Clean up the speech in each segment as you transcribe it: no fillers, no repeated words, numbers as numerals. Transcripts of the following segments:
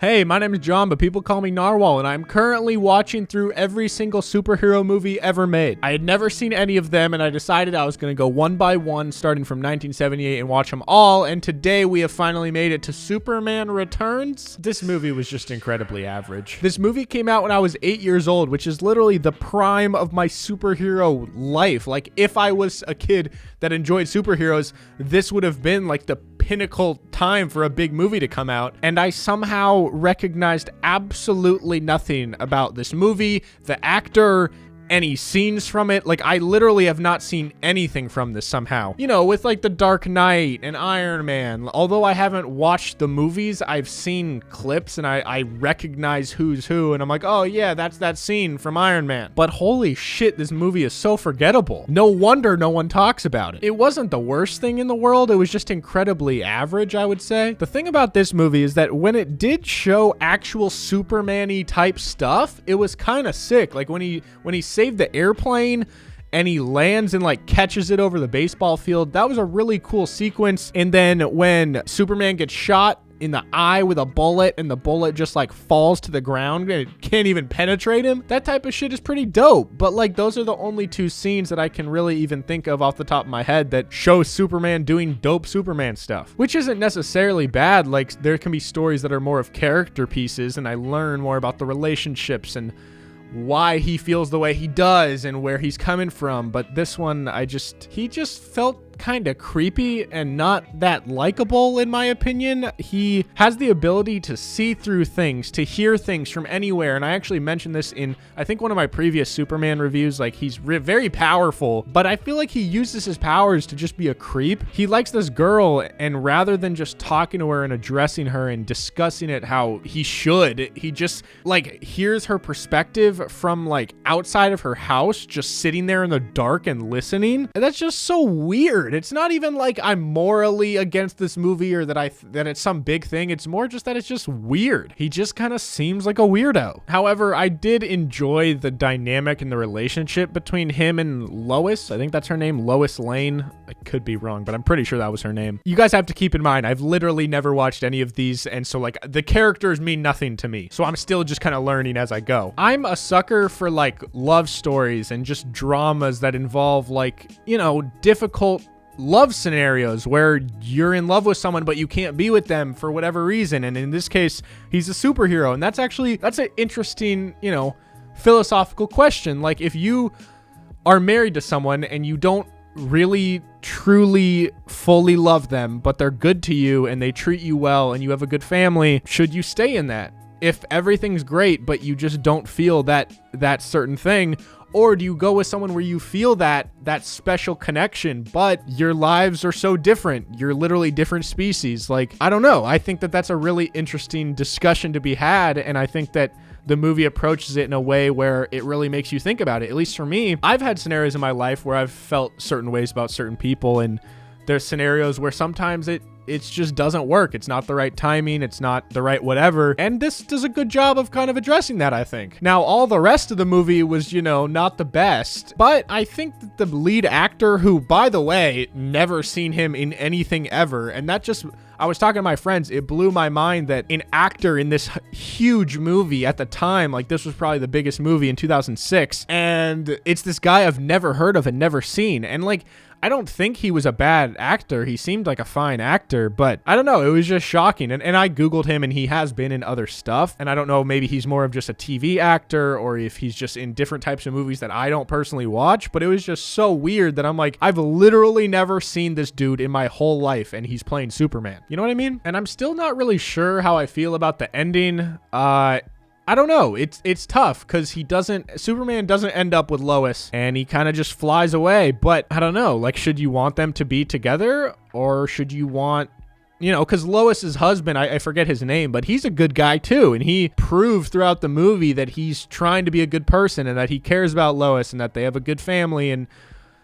Hey, my name is John, but people call me Narwhal, and I'm currently watching through every single superhero movie ever made. I had never seen any of them, and I decided I was going to go one by one, starting from 1978, and watch them all, and today we have finally made it to Superman Returns. This movie was just incredibly average. This movie came out when I was 8 years old, which is literally the prime of my superhero life. Like, if I was a kid that enjoyed superheroes, this would have been like the pinnacle time for a big movie to come out, and I somehow recognized absolutely nothing about this movie, the actor, any scenes from it. Like, I literally have not seen anything from this somehow. You know, with like The Dark Knight and Iron Man, although I haven't watched the movies, I've seen clips and I recognize who's who, and I'm like, oh yeah, that's that scene from Iron Man. But holy shit, this movie is so forgettable. No wonder no one talks about it. It wasn't the worst thing in the world, it was just incredibly average, I would say. The thing about this movie is that when it did show actual Superman-y type stuff, it was kind of sick. Like when he saved the airplane and he lands and like catches it over the baseball field, that was a really cool sequence. And then when Superman gets shot in the eye with a bullet and the bullet just like falls to the ground and it can't even penetrate him, that type of shit is pretty dope. But like, those are the only two scenes that I can really even think of off the top of my head that show Superman doing dope Superman stuff, which isn't necessarily bad. Like, there can be stories that are more of character pieces and I learn more about the relationships and why he feels the way he does and where he's coming from. But this one, he just felt kind of creepy and not that likable, in my opinion. He has the ability to see through things, to hear things from anywhere, and I actually mentioned this in, I think, one of my previous Superman reviews. Like, he's very powerful, but I feel like he uses his powers to just be a creep. He likes this girl, and rather than just talking to her and addressing her and discussing it how he should, he just like hears her perspective from like outside of her house, just sitting there in the dark and listening. And that's just so weird. It's not even like I'm morally against this movie or that it's some big thing. It's more just that it's just weird. He just kind of seems like a weirdo. However, I did enjoy the dynamic and the relationship between him and Lois. I think that's her name, Lois Lane. I could be wrong, but I'm pretty sure that was her name. You guys have to keep in mind, I've literally never watched any of these, and so like the characters mean nothing to me. So I'm still just kind of learning as I go. I'm a sucker for like love stories and just dramas that involve like, you know, difficult love scenarios where you're in love with someone but you can't be with them for whatever reason. And in this case, he's a superhero, and that's an interesting, you know, philosophical question. Like, if you are married to someone and you don't really truly fully love them, but they're good to you and they treat you well and you have a good family, should you stay in that? If everything's great but you just don't feel that certain thing, or do you go with someone where you feel that special connection, but your lives are so different? You're literally different species. Like, I don't know. I think that that's a really interesting discussion to be had, and I think that the movie approaches it in a way where it really makes you think about it. At least for me, I've had scenarios in my life where I've felt certain ways about certain people, and there's scenarios where sometimes it just doesn't work. It's not the right timing. It's not the right whatever. And this does a good job of kind of addressing that, I think. Now, all the rest of the movie was, you know, not the best, but I think that the lead actor, who, by the way, never seen him in anything ever, and that just, I was talking to my friends, it blew my mind that an actor in this huge movie at the time, like this was probably the biggest movie in 2006, and it's this guy I've never heard of and never seen. And like, I don't think he was a bad actor. He seemed like a fine actor, but I don't know. It was just shocking. And I Googled him, and he has been in other stuff. And I don't know, maybe he's more of just a TV actor, or if he's just in different types of movies that I don't personally watch. But it was just so weird that I'm like, I've literally never seen this dude in my whole life, and he's playing Superman. You know what I mean? And I'm still not really sure how I feel about the ending. I don't know. It's tough because Superman doesn't end up with Lois, and he kind of just flies away. But I don't know, like, should you want them to be together, or should you want, you know, because Lois's husband, I forget his name, but he's a good guy too. And he proved throughout the movie that he's trying to be a good person and that he cares about Lois and that they have a good family. And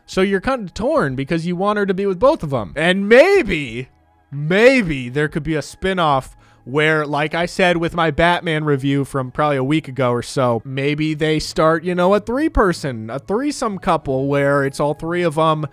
so you're kind of torn because you want her to be with both of them. And maybe there could be a spinoff where, like I said with my Batman review from probably a week ago or so, maybe they start, you know, a threesome couple where it's all three of them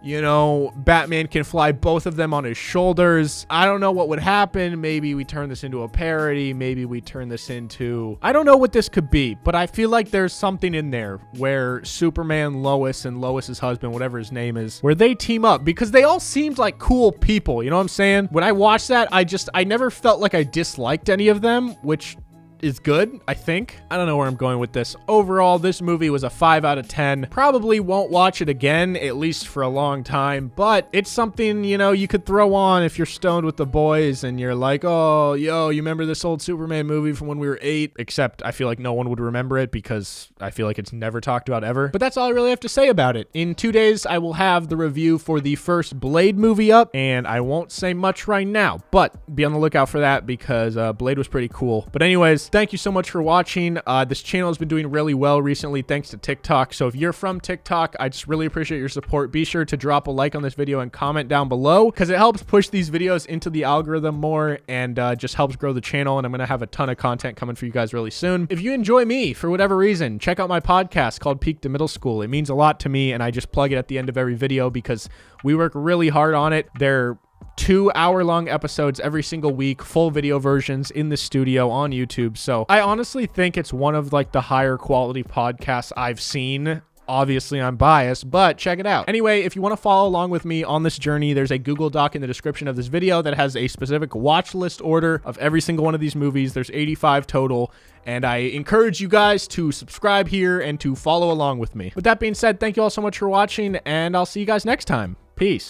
You know, Batman can fly both of them on his shoulders. I don't know what would happen. Maybe we turn this into a parody. Maybe we turn this into... I don't know what this could be, but I feel like there's something in there where Superman, Lois, and Lois's husband, whatever his name is, where they team up because they all seemed like cool people. You know what I'm saying? When I watched that, I never felt like I disliked any of them, which is good, I think. I don't know where I'm going with this. Overall, this movie was a 5 out of 10. Probably won't watch it again, at least for a long time, but it's something, you know, you could throw on if you're stoned with the boys and you're like, oh, yo, you remember this old Superman movie from when we were 8? Except I feel like no one would remember it because I feel like it's never talked about ever. But that's all I really have to say about it. In 2 days, I will have the review for the first Blade movie up, and I won't say much right now, but be on the lookout for that because Blade was pretty cool. But anyways, thank you so much for watching. This channel has been doing really well recently thanks to TikTok. So if you're from TikTok, I just really appreciate your support. Be sure to drop a like on this video and comment down below because it helps push these videos into the algorithm more and just helps grow the channel. And I'm going to have a ton of content coming for you guys really soon. If you enjoy me for whatever reason, check out my podcast called Peak to Middle School. It means a lot to me and I just plug it at the end of every video because we work really hard on it. They're 2-hour-long episodes every single week, full video versions in the studio on YouTube. So I honestly think it's one of like the higher quality podcasts I've seen. Obviously, I'm biased, but check it out. Anyway, if you want to follow along with me on this journey, there's a Google Doc in the description of this video that has a specific watch list order of every single one of these movies. There's 85 total, and I encourage you guys to subscribe here and to follow along with me. With that being said, thank you all so much for watching, and I'll see you guys next time. Peace.